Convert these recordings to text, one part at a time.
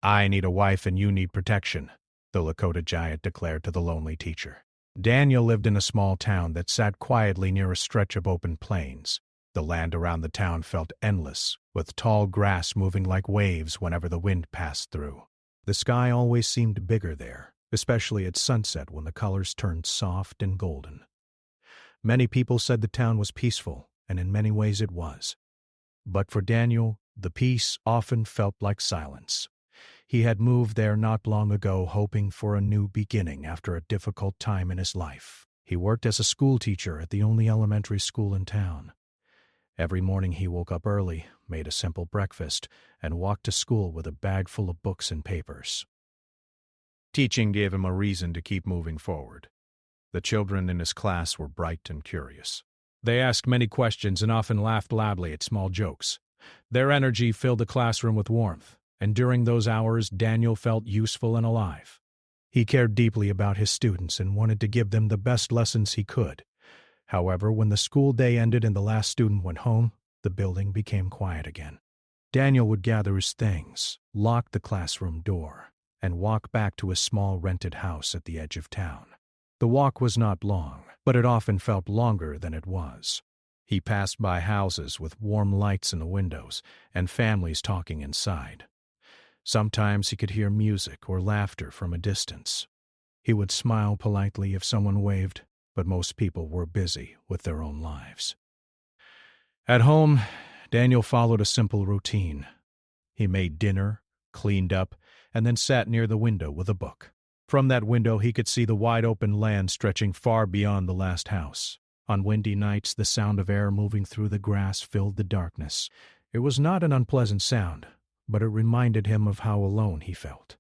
"I need a wife and you need protection," the Lakota giant declared to the lonely teacher. Daniel lived in a small town that sat quietly near a stretch of open plains. The land around the town felt endless, with tall grass moving like waves whenever the wind passed through. The sky always seemed bigger there, especially at sunset when the colors turned soft and golden. Many people said the town was peaceful, and in many ways it was. But for Daniel, the peace often felt like silence. He had moved there not long ago hoping for a new beginning after a difficult time in his life. He worked as a school teacher at the only elementary school in town. Every morning he woke up early, made a simple breakfast, and walked to school with a bag full of books and papers. Teaching gave him a reason to keep moving forward. The children in his class were bright and curious. They asked many questions and often laughed loudly at small jokes. Their energy filled the classroom with warmth, and during those hours Daniel felt useful and alive. He cared deeply about his students and wanted to give them the best lessons he could. However, when the school day ended and the last student went home, the building became quiet again. Daniel would gather his things, lock the classroom door, and walk back to his small rented house at the edge of town. The walk was not long, but it often felt longer than it was. He passed by houses with warm lights in the windows and families talking inside. Sometimes he could hear music or laughter from a distance. He would smile politely if someone waved, but most people were busy with their own lives. At home, Daniel followed a simple routine. He made dinner, cleaned up, and then sat near the window with a book. From that window he could see the wide-open land stretching far beyond the last house. On windy nights, the sound of air moving through the grass filled the darkness. It was not an unpleasant sound, but it reminded him of how alone he felt.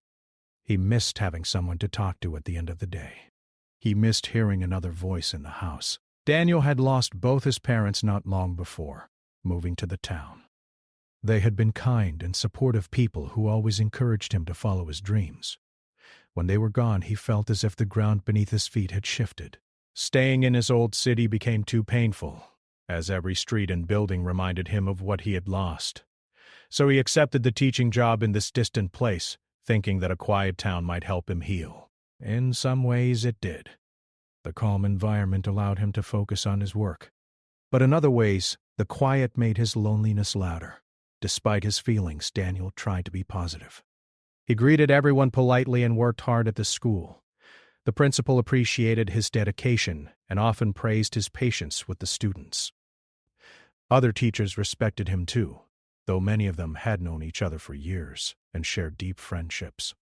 He missed having someone to talk to at the end of the day. He missed hearing another voice in the house. Daniel had lost both his parents not long before, moving to the town. They had been kind and supportive people who always encouraged him to follow his dreams. When they were gone, he felt as if the ground beneath his feet had shifted. Staying in his old city became too painful, as every street and building reminded him of what he had lost. So he accepted the teaching job in this distant place, thinking that a quiet town might help him heal. In some ways it did. The calm environment allowed him to focus on his work. But in other ways, the quiet made his loneliness louder. Despite his feelings, Daniel tried to be positive. He greeted everyone politely and worked hard at the school. The principal appreciated his dedication and often praised his patience with the students. Other teachers respected him too, though many of them had known each other for years and shared deep friendships.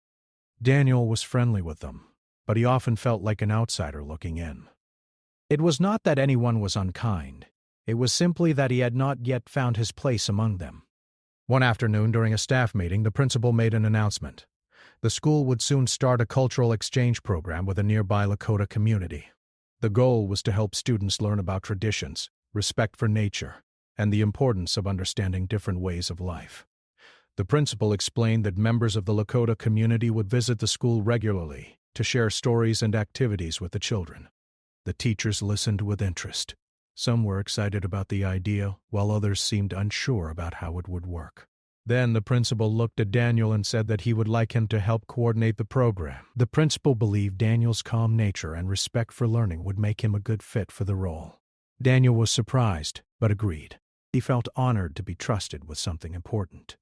Daniel was friendly with them, but he often felt like an outsider looking in. It was not that anyone was unkind. It was simply that he had not yet found his place among them. One afternoon during a staff meeting, the principal made an announcement. The school would soon start a cultural exchange program with a nearby Lakota community. The goal was to help students learn about traditions, respect for nature, and the importance of understanding different ways of life. The principal explained that members of the Lakota community would visit the school regularly to share stories and activities with the children. The teachers listened with interest. Some were excited about the idea, while others seemed unsure about how it would work. Then the principal looked at Daniel and said that he would like him to help coordinate the program. The principal believed Daniel's calm nature and respect for learning would make him a good fit for the role. Daniel was surprised, but agreed. He felt honored to be trusted with something important.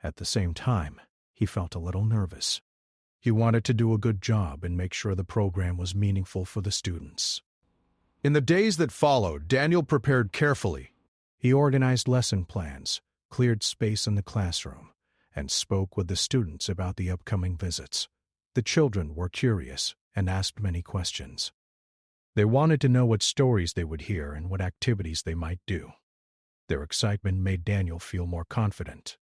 At the same time, he felt a little nervous. He wanted to do a good job and make sure the program was meaningful for the students. In the days that followed, Daniel prepared carefully. He organized lesson plans, cleared space in the classroom, and spoke with the students about the upcoming visits. The children were curious and asked many questions. They wanted to know what stories they would hear and what activities they might do. Their excitement made Daniel feel more confident.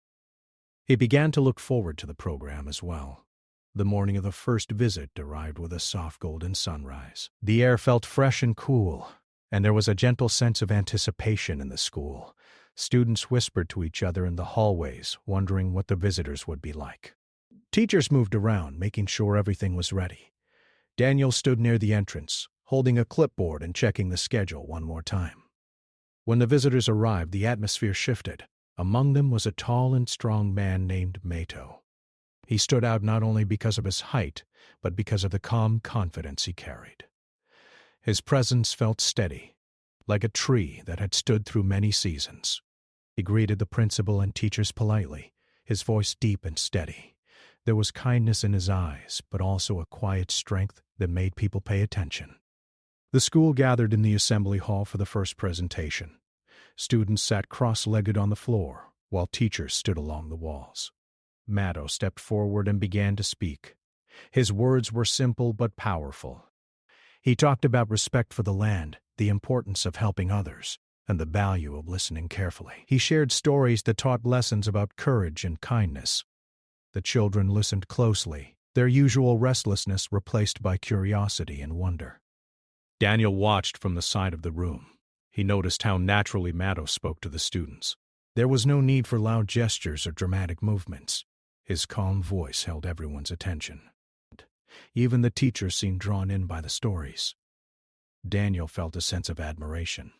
He began to look forward to the program as well. The morning of the first visit arrived with a soft golden sunrise. The air felt fresh and cool, and there was a gentle sense of anticipation in the school. Students whispered to each other in the hallways, wondering what the visitors would be like. Teachers moved around, making sure everything was ready. Daniel stood near the entrance, holding a clipboard and checking the schedule one more time. When the visitors arrived, the atmosphere shifted. Among them was a tall and strong man named Mato. He stood out not only because of his height, but because of the calm confidence he carried. His presence felt steady, like a tree that had stood through many seasons. He greeted the principal and teachers politely, his voice deep and steady. There was kindness in his eyes, but also a quiet strength that made people pay attention. The school gathered in the assembly hall for the first presentation. Students sat cross-legged on the floor, while teachers stood along the walls. Maddow stepped forward and began to speak. His words were simple but powerful. He talked about respect for the land, the importance of helping others, and the value of listening carefully. He shared stories that taught lessons about courage and kindness. The children listened closely, their usual restlessness replaced by curiosity and wonder. Daniel watched from the side of the room. He noticed how naturally Maddow spoke to the students. There was no need for loud gestures or dramatic movements. His calm voice held everyone's attention. Even the teachers seemed drawn in by the stories. Daniel felt a sense of admiration.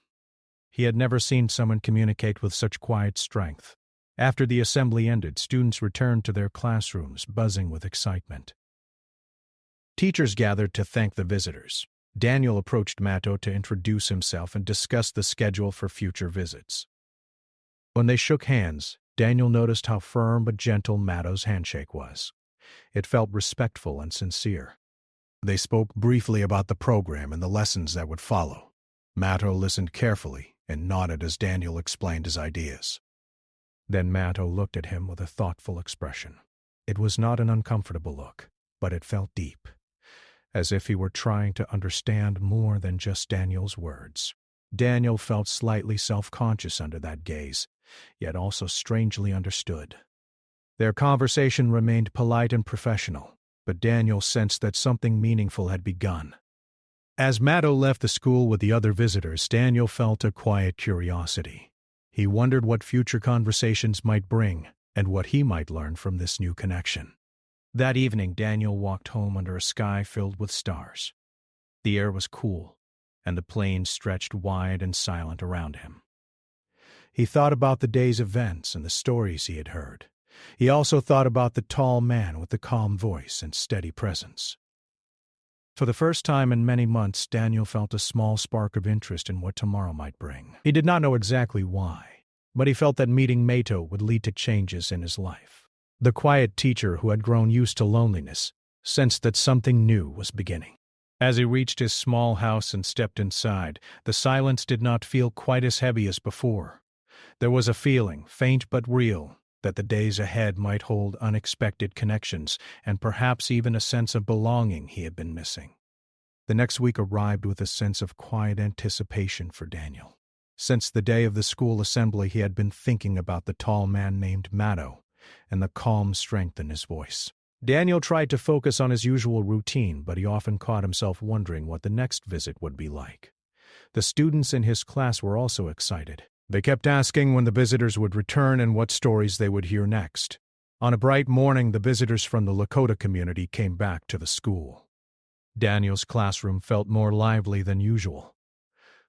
He had never seen someone communicate with such quiet strength. After the assembly ended, students returned to their classrooms, buzzing with excitement. Teachers gathered to thank the visitors. Daniel approached Maddow to introduce himself and discuss the schedule for future visits. When they shook hands, Daniel noticed how firm but gentle Maddow's handshake was. It felt respectful and sincere. They spoke briefly about the program and the lessons that would follow. Maddow listened carefully and nodded as Daniel explained his ideas. Then Maddow looked at him with a thoughtful expression. It was not an uncomfortable look, but it felt deep, as if he were trying to understand more than just Daniel's words. Daniel felt slightly self-conscious under that gaze, yet also strangely understood. Their conversation remained polite and professional, but Daniel sensed that something meaningful had begun. As Maddow left the school with the other visitors, Daniel felt a quiet curiosity. He wondered what future conversations might bring and what he might learn from this new connection. That evening, Daniel walked home under a sky filled with stars. The air was cool, and the plains stretched wide and silent around him. He thought about the day's events and the stories he had heard. He also thought about the tall man with the calm voice and steady presence. For the first time in many months, Daniel felt a small spark of interest in what tomorrow might bring. He did not know exactly why, but he felt that meeting Maddow would lead to changes in his life. The quiet teacher who had grown used to loneliness sensed that something new was beginning. As he reached his small house and stepped inside, the silence did not feel quite as heavy as before. There was a feeling, faint but real, that the days ahead might hold unexpected connections and perhaps even a sense of belonging he had been missing. The next week arrived with a sense of quiet anticipation for Daniel. Since the day of the school assembly, he had been thinking about the tall man named Maddow and the calm strength in his voice. Daniel tried to focus on his usual routine, but he often caught himself wondering what the next visit would be like. The students in his class were also excited. They kept asking when the visitors would return and what stories they would hear next. On a bright morning, the visitors from the Lakota community came back to the school. Daniel's classroom felt more lively than usual.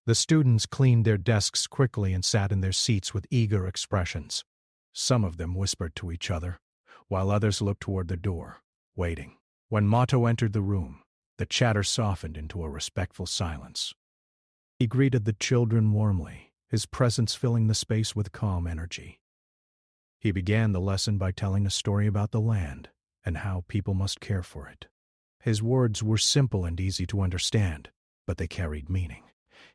The students cleaned their desks quickly and sat in their seats with eager expressions. Some of them whispered to each other, while others looked toward the door, waiting. When Maddow entered the room, the chatter softened into a respectful silence. He greeted the children warmly, his presence filling the space with calm energy. He began the lesson by telling a story about the land and how people must care for it. His words were simple and easy to understand, but they carried meaning.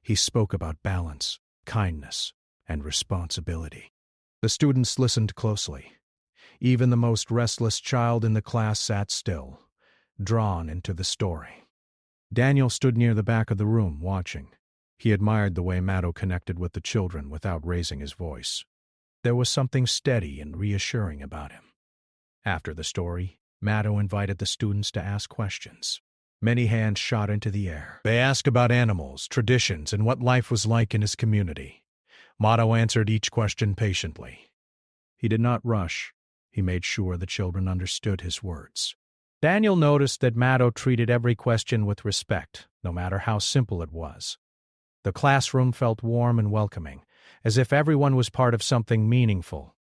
He spoke about balance, kindness, and responsibility. The students listened closely. Even the most restless child in the class sat still, drawn into the story. Daniel stood near the back of the room, watching. He admired the way Maddow connected with the children without raising his voice. There was something steady and reassuring about him. After the story, Maddow invited the students to ask questions. Many hands shot into the air. They asked about animals, traditions, and what life was like in his community. Maddow answered each question patiently. He did not rush. He made sure the children understood his words. Daniel noticed that Maddow treated every question with respect, no matter how simple it was. The classroom felt warm and welcoming, as if everyone was part of something meaningful.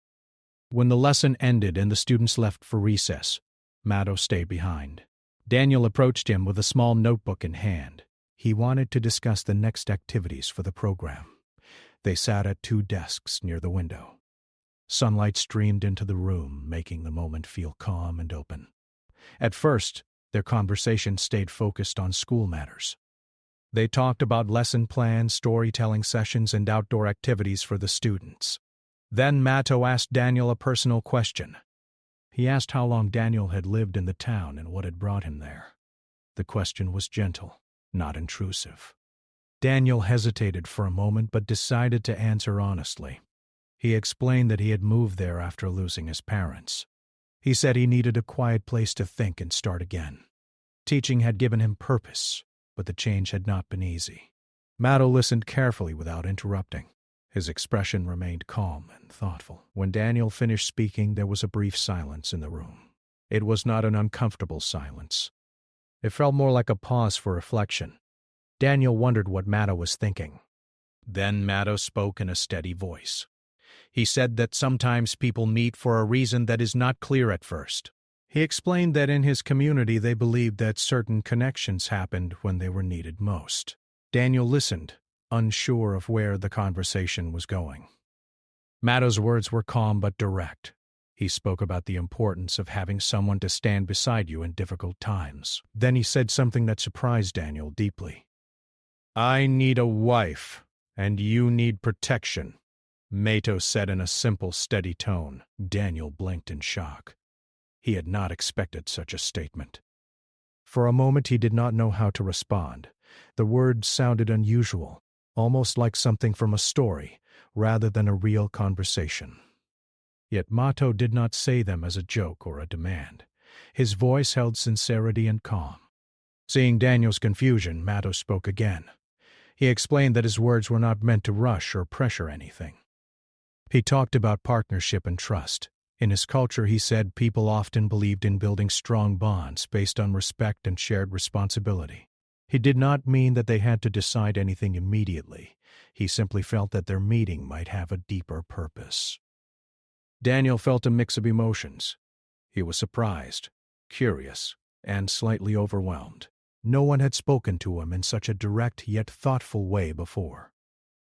When the lesson ended and the students left for recess, Mato stayed behind. Daniel approached him with a small notebook in hand. He wanted to discuss the next activities for the program. They sat at two desks near the window. Sunlight streamed into the room, making the moment feel calm and open. At first, their conversation stayed focused on school matters. They talked about lesson plans, storytelling sessions, and outdoor activities for the students. Then Mato asked Daniel a personal question. He asked how long Daniel had lived in the town and what had brought him there. The question was gentle, not intrusive. Daniel hesitated for a moment but decided to answer honestly. He explained that he had moved there after losing his parents. He said he needed a quiet place to think and start again. Teaching had given him purpose, but the change had not been easy. Mato listened carefully without interrupting. His expression remained calm and thoughtful. When Daniel finished speaking, there was a brief silence in the room. It was not an uncomfortable silence. It felt more like a pause for reflection. Daniel wondered what Mato was thinking. Then Mato spoke in a steady voice. He said that sometimes people meet for a reason that is not clear at first. He explained that in his community they believed that certain connections happened when they were needed most. Daniel listened, unsure of where the conversation was going. Mato's words were calm but direct. He spoke about the importance of having someone to stand beside you in difficult times. Then he said something that surprised Daniel deeply. "I need a wife, and you need protection," Mato said in a simple, steady tone. Daniel blinked in shock. He had not expected such a statement. For a moment he did not know how to respond. The words sounded unusual, almost like something from a story, rather than a real conversation. Yet Mato did not say them as a joke or a demand. His voice held sincerity and calm. Seeing Daniel's confusion, Mato spoke again. He explained that his words were not meant to rush or pressure anything. He talked about partnership and trust. In his culture, he said, people often believed in building strong bonds based on respect and shared responsibility. He did not mean that they had to decide anything immediately. He simply felt that their meeting might have a deeper purpose. Daniel felt a mix of emotions. He was surprised, curious, and slightly overwhelmed. No one had spoken to him in such a direct yet thoughtful way before.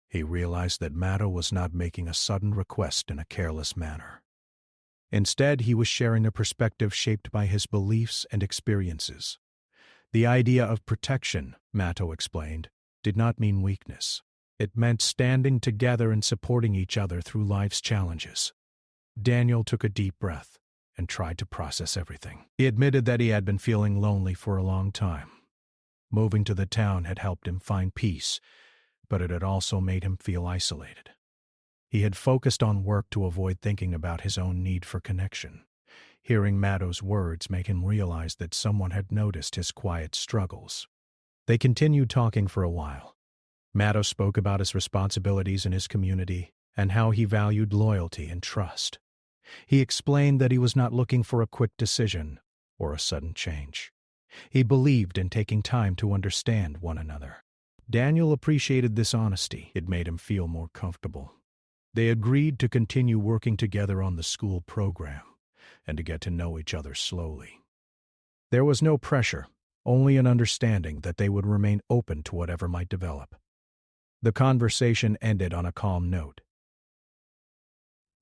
He realized that Mato was not making a sudden request in a careless manner. Instead, he was sharing a perspective shaped by his beliefs and experiences. The idea of protection, Mato explained, did not mean weakness. It meant standing together and supporting each other through life's challenges. Daniel took a deep breath and tried to process everything. He admitted that he had been feeling lonely for a long time. Moving to the town had helped him find peace, but it had also made him feel isolated. He had focused on work to avoid thinking about his own need for connection. Hearing Mato's words made him realize that someone had noticed his quiet struggles. They continued talking for a while. Mato spoke about his responsibilities in his community and how he valued loyalty and trust. He explained that he was not looking for a quick decision or a sudden change. He believed in taking time to understand one another. Daniel appreciated this honesty. It made him feel more comfortable. They agreed to continue working together on the school program and to get to know each other slowly. There was no pressure, only an understanding that they would remain open to whatever might develop. The conversation ended on a calm note.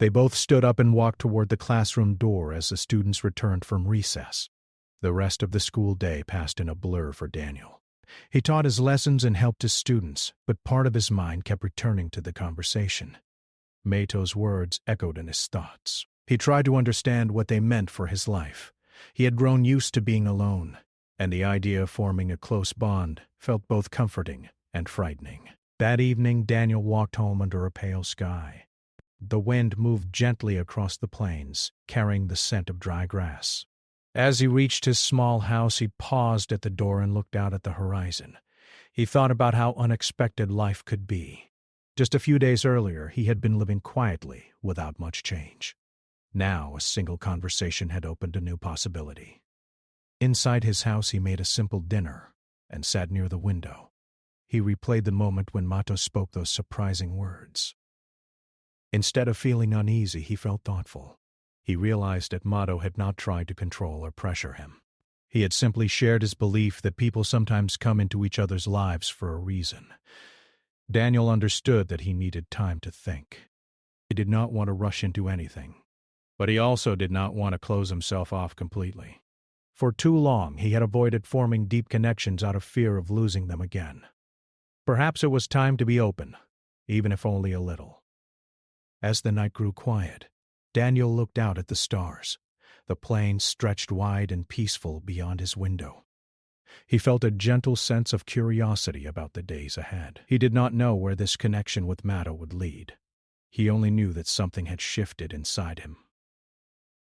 They both stood up and walked toward the classroom door as the students returned from recess. The rest of the school day passed in a blur for Daniel. He taught his lessons and helped his students, but part of his mind kept returning to the conversation. Mato's words echoed in his thoughts. He tried to understand what they meant for his life. He had grown used to being alone, and the idea of forming a close bond felt both comforting and frightening. That evening, Daniel walked home under a pale sky. The wind moved gently across the plains, carrying the scent of dry grass. As he reached his small house, he paused at the door and looked out at the horizon. He thought about how unexpected life could be. Just a few days earlier, he had been living quietly, without much change. Now, a single conversation had opened a new possibility. Inside his house, he made a simple dinner and sat near the window. He replayed the moment when Mato spoke those surprising words. Instead of feeling uneasy, he felt thoughtful. He realized that Mato had not tried to control or pressure him. He had simply shared his belief that people sometimes come into each other's lives for a reason. Daniel understood that he needed time to think. He did not want to rush into anything, but he also did not want to close himself off completely. For too long, he had avoided forming deep connections out of fear of losing them again. Perhaps it was time to be open, even if only a little. As the night grew quiet, Daniel looked out at the stars. The plains stretched wide and peaceful beyond his window. He felt a gentle sense of curiosity about the days ahead. He did not know where this connection with Mato would lead. He only knew that something had shifted inside him.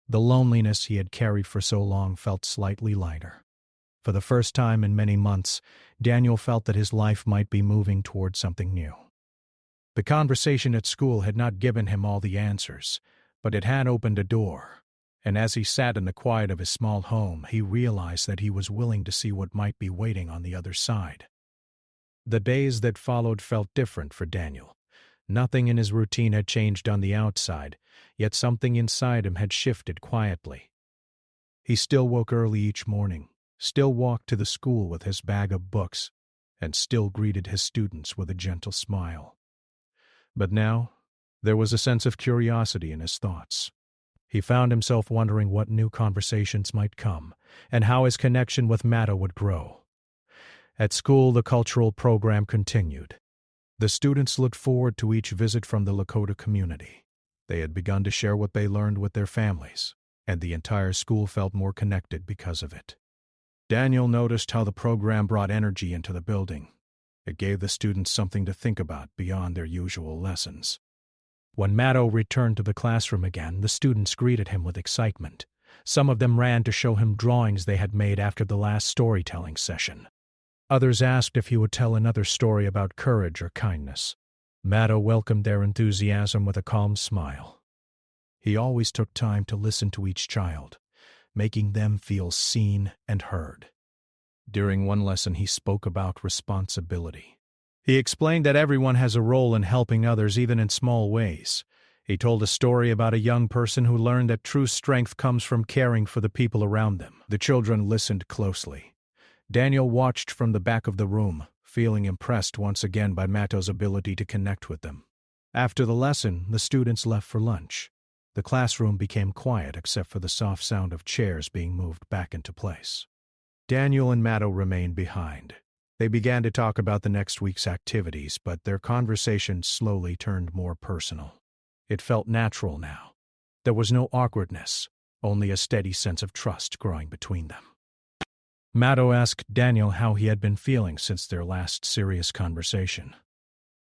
The loneliness he had carried for so long felt slightly lighter. For the first time in many months, Daniel felt that his life might be moving toward something new. The conversation at school had not given him all the answers, but it had opened a door. And as he sat in the quiet of his small home, he realized that he was willing to see what might be waiting on the other side. The days that followed felt different for Daniel. Nothing in his routine had changed on the outside, yet something inside him had shifted quietly. He still woke early each morning, still walked to the school with his bag of books, and still greeted his students with a gentle smile. But now, there was a sense of curiosity in his thoughts. He found himself wondering what new conversations might come, and how his connection with Mato would grow. At school, the cultural program continued. The students looked forward to each visit from the Lakota community. They had begun to share what they learned with their families, and the entire school felt more connected because of it. Daniel noticed how the program brought energy into the building. It gave the students something to think about beyond their usual lessons. When Mato returned to the classroom again, the students greeted him with excitement. Some of them ran to show him drawings they had made after the last storytelling session. Others asked if he would tell another story about courage or kindness. Mato welcomed their enthusiasm with a calm smile. He always took time to listen to each child, making them feel seen and heard. During one lesson, he spoke about responsibility. He explained that everyone has a role in helping others, even in small ways. He told a story about a young person who learned that true strength comes from caring for the people around them. The children listened closely. Daniel watched from the back of the room, feeling impressed once again by Mato's ability to connect with them. After the lesson, the students left for lunch. The classroom became quiet except for the soft sound of chairs being moved back into place. Daniel and Mato remained behind. They began to talk about the next week's activities, but their conversation slowly turned more personal. It felt natural now. There was no awkwardness, only a steady sense of trust growing between them. Mato asked Daniel how he had been feeling since their last serious conversation.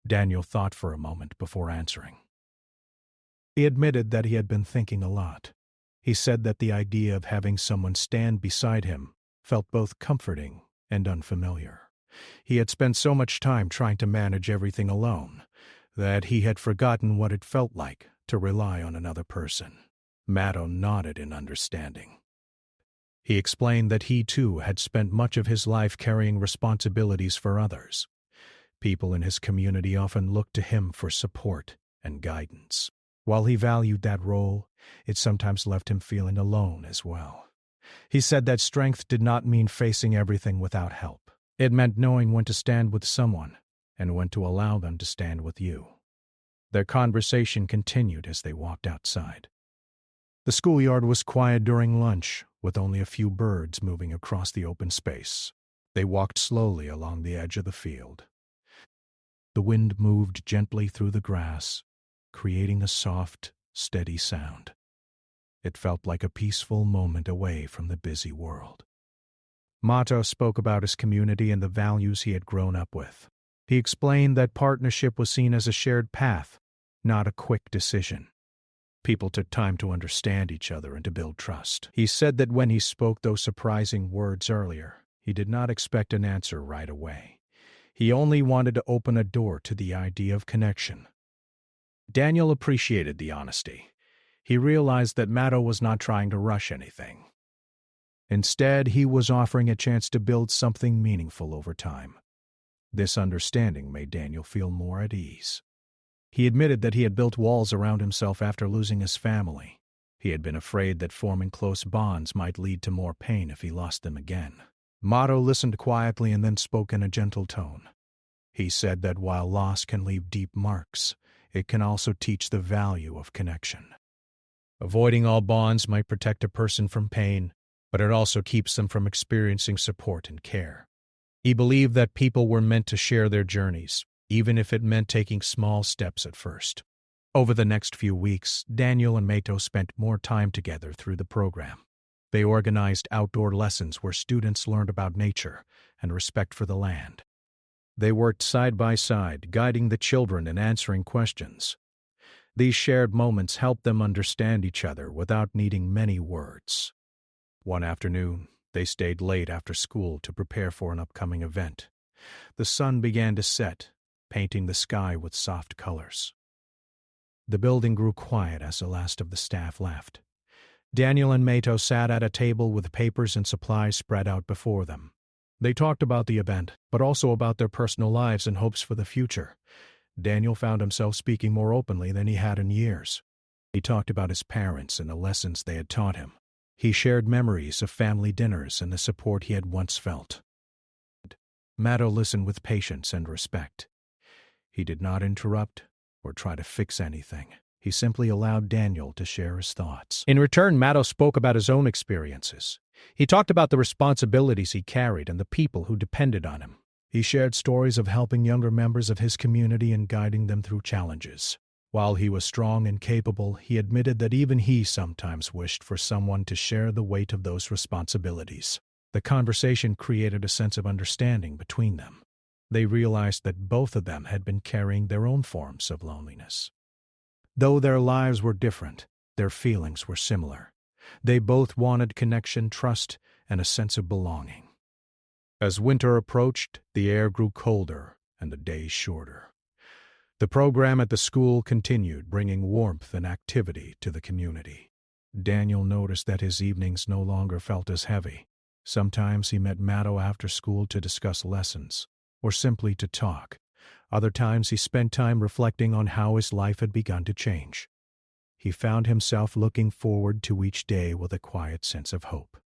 Daniel thought for a moment before answering. He admitted that he had been thinking a lot. He said that the idea of having someone stand beside him felt both comforting and unfamiliar. He had spent so much time trying to manage everything alone that he had forgotten what it felt like to rely on another person. Mato nodded in understanding. He explained that he too had spent much of his life carrying responsibilities for others. People in his community often looked to him for support and guidance. While he valued that role, it sometimes left him feeling alone as well. He said that strength did not mean facing everything without help. It meant knowing when to stand with someone and when to allow them to stand with you. Their conversation continued as they walked outside. The schoolyard was quiet during lunch, with only a few birds moving across the open space. They walked slowly along the edge of the field. The wind moved gently through the grass, creating a soft, steady sound. It felt like a peaceful moment away from the busy world. Mato spoke about his community and the values he had grown up with. He explained that partnership was seen as a shared path, not a quick decision. People took time to understand each other and to build trust. He said that when he spoke those surprising words earlier, he did not expect an answer right away. He only wanted to open a door to the idea of connection. Daniel appreciated the honesty. He realized that Mato was not trying to rush anything. Instead, he was offering a chance to build something meaningful over time. This understanding made Daniel feel more at ease. He admitted that he had built walls around himself after losing his family. He had been afraid that forming close bonds might lead to more pain if he lost them again. Mato listened quietly and then spoke in a gentle tone. He said that while loss can leave deep marks, it can also teach the value of connection. Avoiding all bonds might protect a person from pain, but it also keeps them from experiencing support and care. He believed that people were meant to share their journeys, even if it meant taking small steps at first. Over the next few weeks, Daniel and Mato spent more time together through the program. They organized outdoor lessons where students learned about nature and respect for the land. They worked side by side, guiding the children and answering questions. These shared moments helped them understand each other without needing many words. One afternoon, they stayed late after school to prepare for an upcoming event. The sun began to set, painting the sky with soft colors. The building grew quiet as the last of the staff left. Daniel and Mato sat at a table with papers and supplies spread out before them. They talked about the event, but also about their personal lives and hopes for the future. Daniel found himself speaking more openly than he had in years. He talked about his parents and the lessons they had taught him. He shared memories of family dinners and the support he had once felt. Mato listened with patience and respect. He did not interrupt or try to fix anything. He simply allowed Daniel to share his thoughts. In return, Mato spoke about his own experiences. He talked about the responsibilities he carried and the people who depended on him. He shared stories of helping younger members of his community and guiding them through challenges. While he was strong and capable, he admitted that even he sometimes wished for someone to share the weight of those responsibilities. The conversation created a sense of understanding between them. They realized that both of them had been carrying their own forms of loneliness. Though their lives were different, their feelings were similar. They both wanted connection, trust, and a sense of belonging. As winter approached, the air grew colder and the days shorter. The program at the school continued, bringing warmth and activity to the community. Daniel noticed that his evenings no longer felt as heavy. Sometimes he met Mato after school to discuss lessons, or simply to talk. Other times he spent time reflecting on how his life had begun to change. He found himself looking forward to each day with a quiet sense of hope.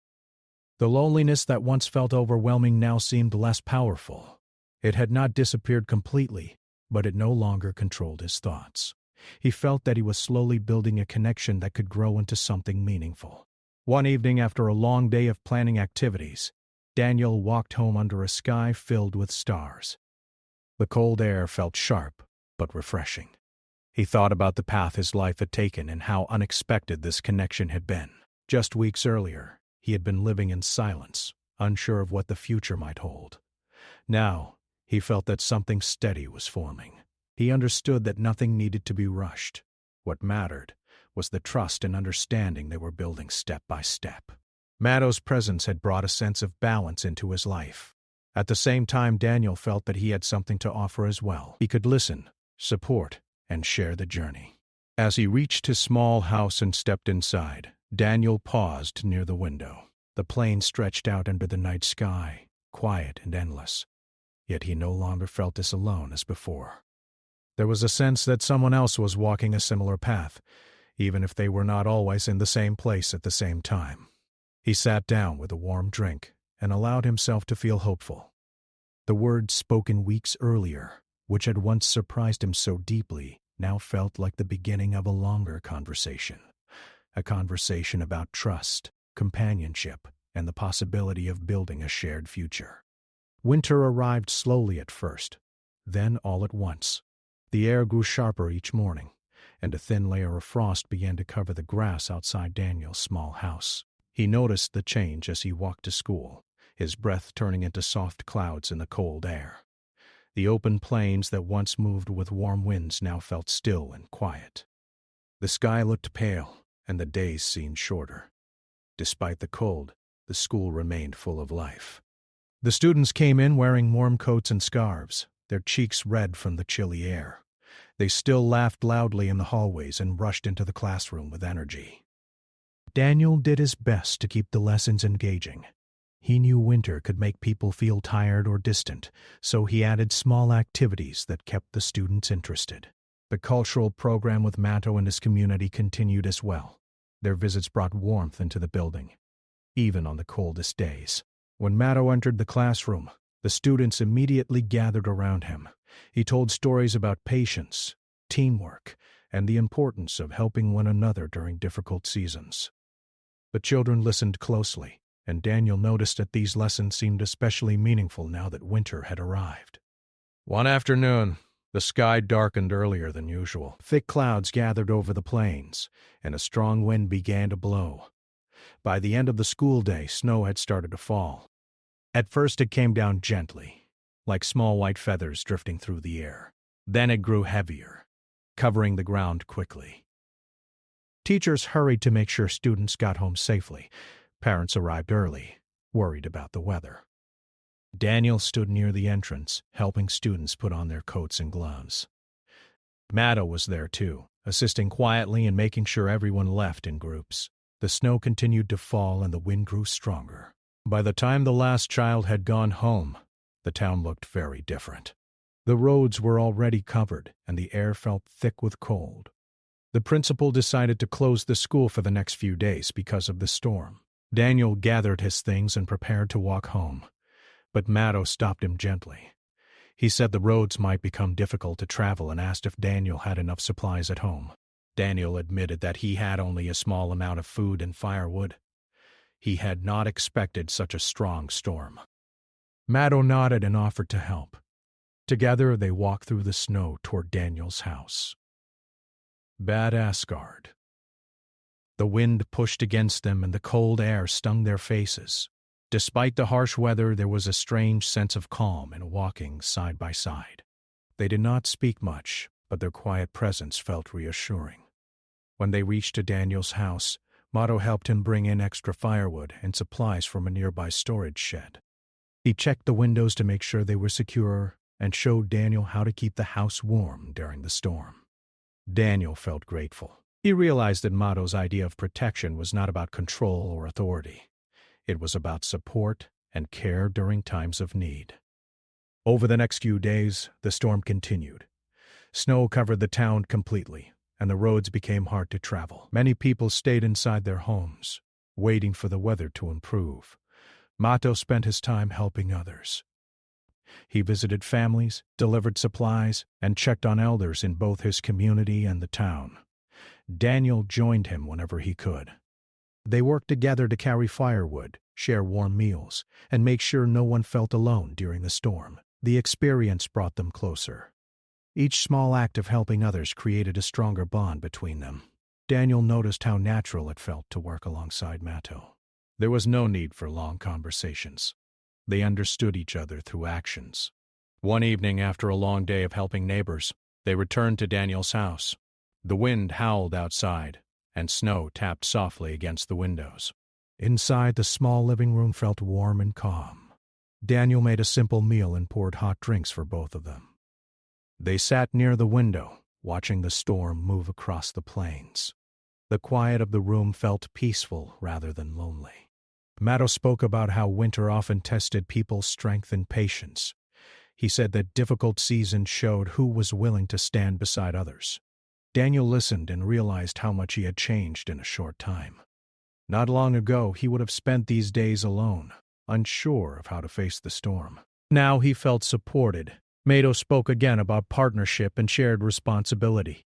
The loneliness that once felt overwhelming now seemed less powerful. It had not disappeared completely, but it no longer controlled his thoughts. He felt that he was slowly building a connection that could grow into something meaningful. One evening, after a long day of planning activities, Daniel walked home under a sky filled with stars. The cold air felt sharp but refreshing. He thought about the path his life had taken and how unexpected this connection had been. Just weeks earlier, he had been living in silence, unsure of what the future might hold. Now, he felt that something steady was forming. He understood that nothing needed to be rushed. What mattered was the trust and understanding they were building step by step. Mato's presence had brought a sense of balance into his life. At the same time, Daniel felt that he had something to offer as well. He could listen, support, and share the journey. As he reached his small house and stepped inside, Daniel paused near the window. The plain stretched out under the night sky, quiet and endless. Yet he no longer felt as alone as before. There was a sense that someone else was walking a similar path, even if they were not always in the same place at the same time. He sat down with a warm drink and allowed himself to feel hopeful. The words spoken weeks earlier, which had once surprised him so deeply, now felt like the beginning of a longer conversation. A conversation about trust, companionship, and the possibility of building a shared future. Winter arrived slowly at first, then all at once. The air grew sharper each morning, and a thin layer of frost began to cover the grass outside Daniel's small house. He noticed the change as he walked to school, his breath turning into soft clouds in the cold air. The open plains that once moved with warm winds now felt still and quiet. The sky looked pale, and the days seemed shorter. Despite the cold, the school remained full of life. The students came in wearing warm coats and scarves, their cheeks red from the chilly air. They still laughed loudly in the hallways and rushed into the classroom with energy. Daniel did his best to keep the lessons engaging. He knew winter could make people feel tired or distant, so he added small activities that kept the students interested. The cultural program with Mato and his community continued as well. Their visits brought warmth into the building, even on the coldest days. When Matto entered the classroom, the students immediately gathered around him. He told stories about patience, teamwork, and the importance of helping one another during difficult seasons. The children listened closely, and Daniel noticed that these lessons seemed especially meaningful now that winter had arrived. One afternoon, the sky darkened earlier than usual. Thick clouds gathered over the plains, and a strong wind began to blow. By the end of the school day, snow had started to fall. At first it came down gently, like small white feathers drifting through the air. Then it grew heavier, covering the ground quickly. Teachers hurried to make sure students got home safely. Parents arrived early, worried about the weather. Daniel stood near the entrance, helping students put on their coats and gloves. Matto was there too, assisting quietly and making sure everyone left in groups. The snow continued to fall and the wind grew stronger. By the time the last child had gone home, the town looked very different. The roads were already covered and the air felt thick with cold. The principal decided to close the school for the next few days because of the storm. Daniel gathered his things and prepared to walk home, but Matto stopped him gently. He said the roads might become difficult to travel and asked if Daniel had enough supplies at home. Daniel admitted that he had only a small amount of food and firewood. He had not expected such a strong storm. Matto nodded and offered to help. Together they walked through the snow toward Daniel's house. Bad Asgard. The wind pushed against them and the cold air stung their faces. Despite the harsh weather, there was a strange sense of calm in walking side by side. They did not speak much, but their quiet presence felt reassuring. When they reached Daniel's house, Matto helped him bring in extra firewood and supplies from a nearby storage shed. He checked the windows to make sure they were secure and showed Daniel how to keep the house warm during the storm. Daniel felt grateful. He realized that Matto's idea of protection was not about control or authority. It was about support and care during times of need. Over the next few days, the storm continued. Snow covered the town completely, and the roads became hard to travel. Many people stayed inside their homes, waiting for the weather to improve. Matto spent his time helping others. He visited families, delivered supplies, and checked on elders in both his community and the town. Daniel joined him whenever he could. They worked together to carry firewood, share warm meals, and make sure no one felt alone during the storm. The experience brought them closer. Each small act of helping others created a stronger bond between them. Daniel noticed how natural it felt to work alongside Matto. There was no need for long conversations. They understood each other through actions. One evening, after a long day of helping neighbors, they returned to Daniel's house. The wind howled outside, and snow tapped softly against the windows. Inside, the small living room felt warm and calm. Daniel made a simple meal and poured hot drinks for both of them. They sat near the window, watching the storm move across the plains. The quiet of the room felt peaceful rather than lonely. Matto spoke about how winter often tested people's strength and patience. He said that difficult seasons showed who was willing to stand beside others. Daniel listened and realized how much he had changed in a short time. Not long ago, he would have spent these days alone, unsure of how to face the storm. Now he felt supported. Matto spoke again about partnership and shared responsibility.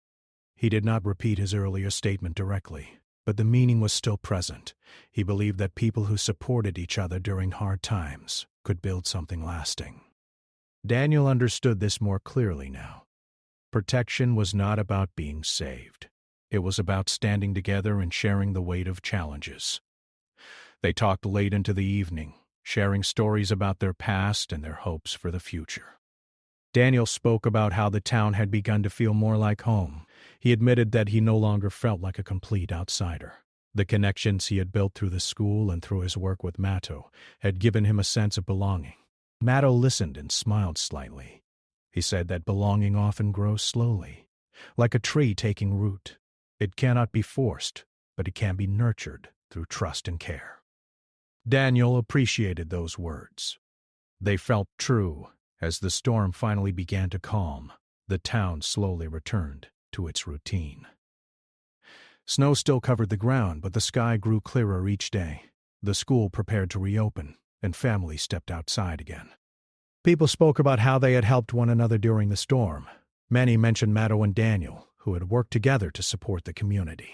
He did not repeat his earlier statement directly, but the meaning was still present. He believed that people who supported each other during hard times could build something lasting. Daniel understood this more clearly now. Protection was not about being saved. It was about standing together and sharing the weight of challenges. They talked late into the evening, sharing stories about their past and their hopes for the future. Daniel spoke about how the town had begun to feel more like home. He admitted that he no longer felt like a complete outsider. The connections he had built through the school and through his work with Matto had given him a sense of belonging. Matto listened and smiled slightly. He said that belonging often grows slowly, like a tree taking root. It cannot be forced, but it can be nurtured through trust and care. Daniel appreciated those words. They felt true. As the storm finally began to calm, the town slowly returned to its routine. Snow still covered the ground, but the sky grew clearer each day. The school prepared to reopen, and families stepped outside again. People spoke about how they had helped one another during the storm. Many mentioned Matto and Daniel, who had worked together to support the community.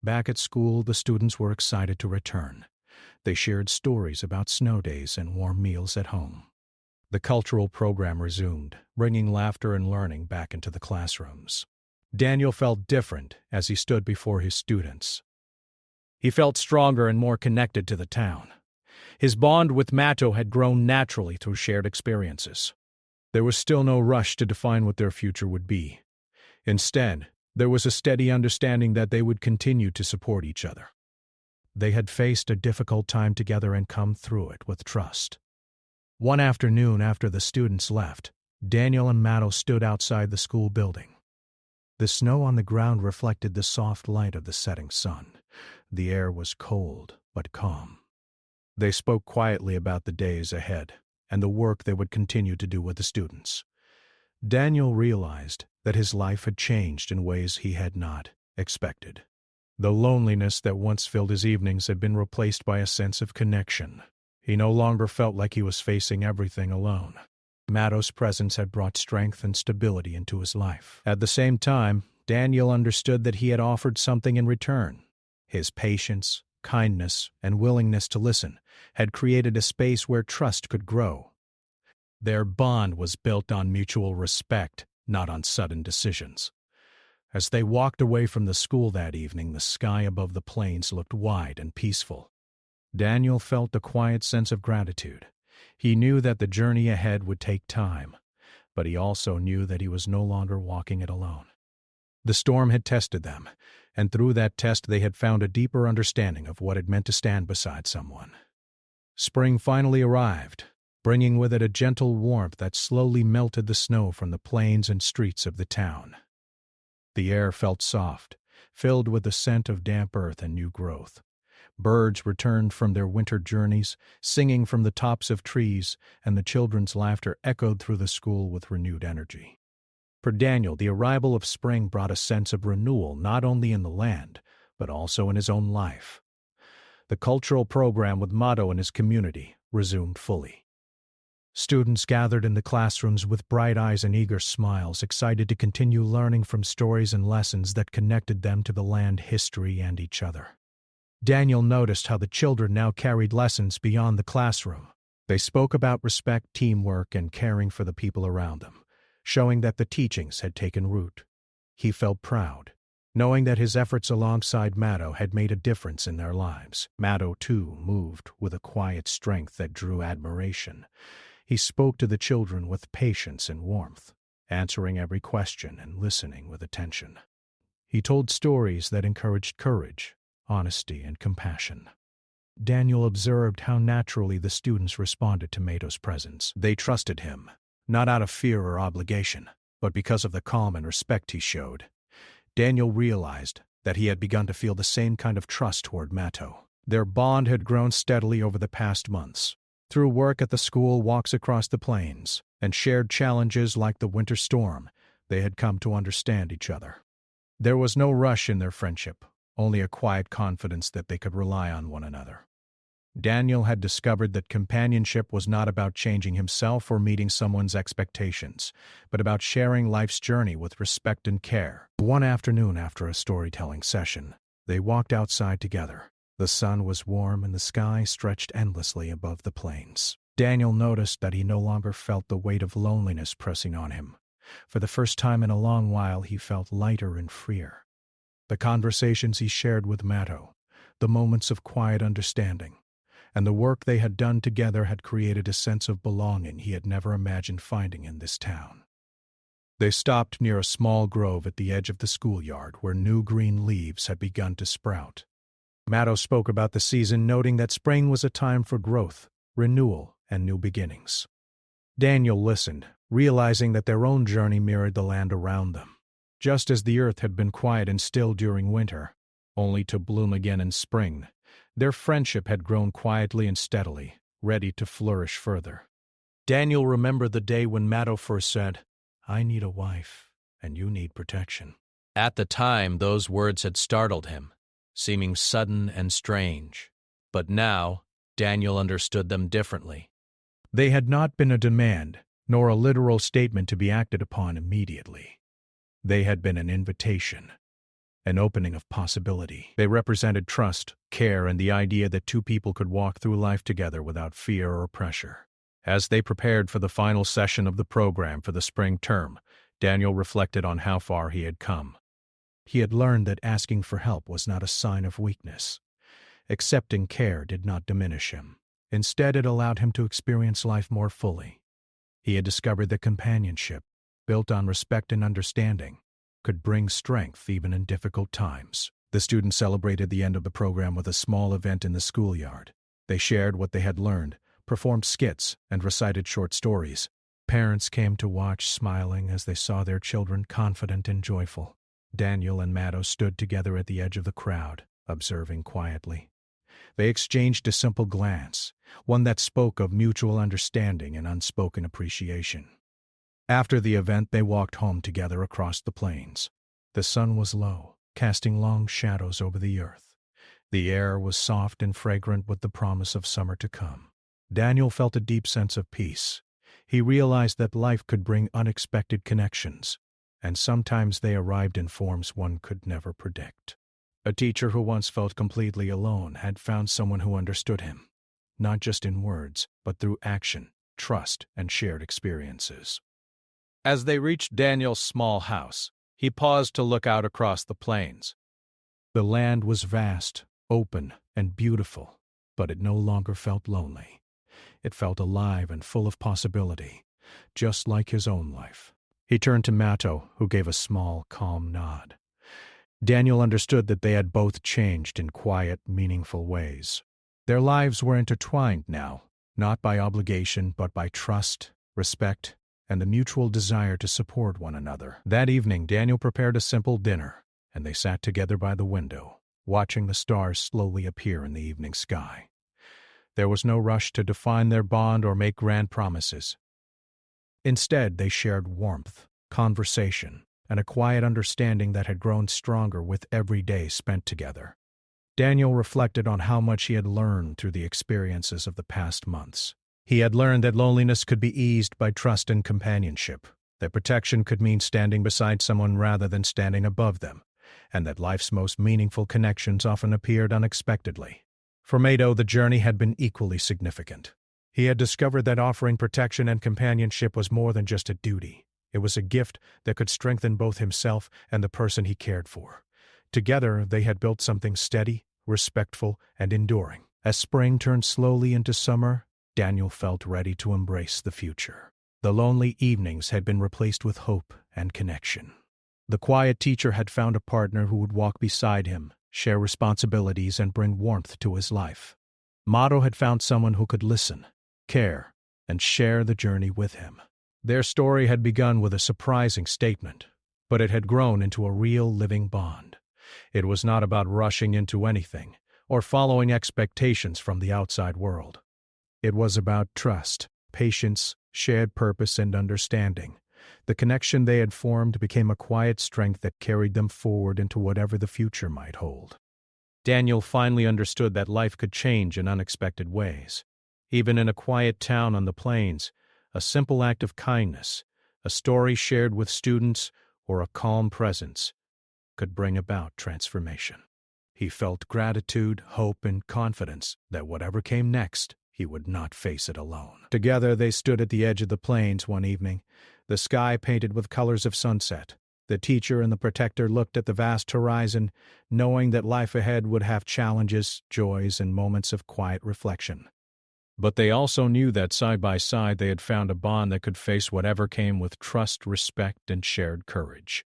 Back at school, the students were excited to return. They shared stories about snow days and warm meals at home. The cultural program resumed, bringing laughter and learning back into the classrooms. Daniel felt different as he stood before his students. He felt stronger and more connected to the town. His bond with Matto had grown naturally through shared experiences. There was still no rush to define what their future would be. Instead, there was a steady understanding that they would continue to support each other. They had faced a difficult time together and come through it with trust. One afternoon after the students left, Daniel and Matto stood outside the school building. The snow on the ground reflected the soft light of the setting sun. The air was cold but calm. They spoke quietly about the days ahead and the work they would continue to do with the students. Daniel realized that his life had changed in ways he had not expected. The loneliness that once filled his evenings had been replaced by a sense of connection. He no longer felt like he was facing everything alone. Matto's presence had brought strength and stability into his life. At the same time, Daniel understood that he had offered something in return. His patience, kindness, and willingness to listen had created a space where trust could grow. Their bond was built on mutual respect, not on sudden decisions. As they walked away from the school that evening, the sky above the plains looked wide and peaceful. Daniel felt a quiet sense of gratitude. He knew that the journey ahead would take time, but he also knew that he was no longer walking it alone. The storm had tested them, and through that test they had found a deeper understanding of what it meant to stand beside someone. Spring finally arrived, bringing with it a gentle warmth that slowly melted the snow from the plains and streets of the town. The air felt soft, filled with the scent of damp earth and new growth. Birds returned from their winter journeys, singing from the tops of trees, and the children's laughter echoed through the school with renewed energy. For Daniel, the arrival of spring brought a sense of renewal not only in the land, but also in his own life. The cultural program with Matto and his community resumed fully. Students gathered in the classrooms with bright eyes and eager smiles, excited to continue learning from stories and lessons that connected them to the land, history, and each other. Daniel noticed how the children now carried lessons beyond the classroom. They spoke about respect, teamwork, and caring for the people around them, showing that the teachings had taken root. He felt proud, knowing that his efforts alongside Matto had made a difference in their lives. Matto, too, moved with a quiet strength that drew admiration. He spoke to the children with patience and warmth, answering every question and listening with attention. He told stories that encouraged courage, honesty, and compassion. Daniel observed how naturally the students responded to Matto's presence. They trusted him, not out of fear or obligation, but because of the calm and respect he showed. Daniel realized that he had begun to feel the same kind of trust toward Matto. Their bond had grown steadily over the past months. Through work at the school, walks across the plains, and shared challenges like the winter storm, they had come to understand each other. There was no rush in their friendship, only a quiet confidence that they could rely on one another. Daniel had discovered that companionship was not about changing himself or meeting someone's expectations, but about sharing life's journey with respect and care. One afternoon after a storytelling session, they walked outside together. The sun was warm and the sky stretched endlessly above the plains. Daniel noticed that he no longer felt the weight of loneliness pressing on him. For the first time in a long while, he felt lighter and freer. The conversations he shared with Matto, the moments of quiet understanding, and the work they had done together had created a sense of belonging he had never imagined finding in this town. They stopped near a small grove at the edge of the schoolyard where new green leaves had begun to sprout. Matto spoke about the season, noting that spring was a time for growth, renewal, and new beginnings. Daniel listened, realizing that their own journey mirrored the land around them. Just as the earth had been quiet and still during winter, only to bloom again in spring, their friendship had grown quietly and steadily, ready to flourish further. Daniel remembered the day when Matto first said, "I need a wife, and you need protection." At the time, those words had startled him, seeming sudden and strange. But now, Daniel understood them differently. They had not been a demand, nor a literal statement to be acted upon immediately. They had been an invitation, an opening of possibility. They represented trust, care, and the idea that two people could walk through life together without fear or pressure. As they prepared for the final session of the program for the spring term, Daniel reflected on how far he had come. He had learned that asking for help was not a sign of weakness. Accepting care did not diminish him. Instead, it allowed him to experience life more fully. He had discovered that companionship, built on respect and understanding, could bring strength even in difficult times. The students celebrated the end of the program with a small event in the schoolyard. They shared what they had learned, performed skits, and recited short stories. Parents came to watch, smiling as they saw their children confident and joyful. Daniel and Maddo stood together at the edge of the crowd, observing quietly. They exchanged a simple glance, one that spoke of mutual understanding and unspoken appreciation. After the event, they walked home together across the plains. The sun was low, casting long shadows over the earth. The air was soft and fragrant with the promise of summer to come. Daniel felt a deep sense of peace. He realized that life could bring unexpected connections, and sometimes they arrived in forms one could never predict. A teacher who once felt completely alone had found someone who understood him, not just in words, but through action, trust, and shared experiences. As they reached Daniel's small house, he paused to look out across the plains. The land was vast, open, and beautiful, but it no longer felt lonely. It felt alive and full of possibility, just like his own life. He turned to Maddo, who gave a small, calm nod. Daniel understood that they had both changed in quiet, meaningful ways. Their lives were intertwined now, not by obligation, but by trust, respect, and the mutual desire to support one another. That evening, Daniel prepared a simple dinner, and they sat together by the window, watching the stars slowly appear in the evening sky. There was no rush to define their bond or make grand promises. Instead, they shared warmth, conversation, and a quiet understanding that had grown stronger with every day spent together. Daniel reflected on how much he had learned through the experiences of the past months. He had learned that loneliness could be eased by trust and companionship, that protection could mean standing beside someone rather than standing above them, and that life's most meaningful connections often appeared unexpectedly. For Maddo, the journey had been equally significant. He had discovered that offering protection and companionship was more than just a duty. It was a gift that could strengthen both himself and the person he cared for. Together, they had built something steady, respectful, and enduring. As spring turned slowly into summer, Daniel felt ready to embrace the future. The lonely evenings had been replaced with hope and connection. The quiet teacher had found a partner who would walk beside him, share responsibilities, and bring warmth to his life. Maddo had found someone who could listen, care, and share the journey with him. Their story had begun with a surprising statement, but it had grown into a real living bond. It was not about rushing into anything or following expectations from the outside world. It was about trust, patience, shared purpose, and understanding. The connection they had formed became a quiet strength that carried them forward into whatever the future might hold. Daniel finally understood that life could change in unexpected ways. Even in a quiet town on the plains, a simple act of kindness, a story shared with students, or a calm presence could bring about transformation. He felt gratitude, hope, and confidence that whatever came next, he would not face it alone. Together they stood at the edge of the plains one evening, the sky painted with colors of sunset. The teacher and the protector looked at the vast horizon, knowing that life ahead would have challenges, joys, and moments of quiet reflection. But they also knew that side by side they had found a bond that could face whatever came with trust, respect, and shared courage.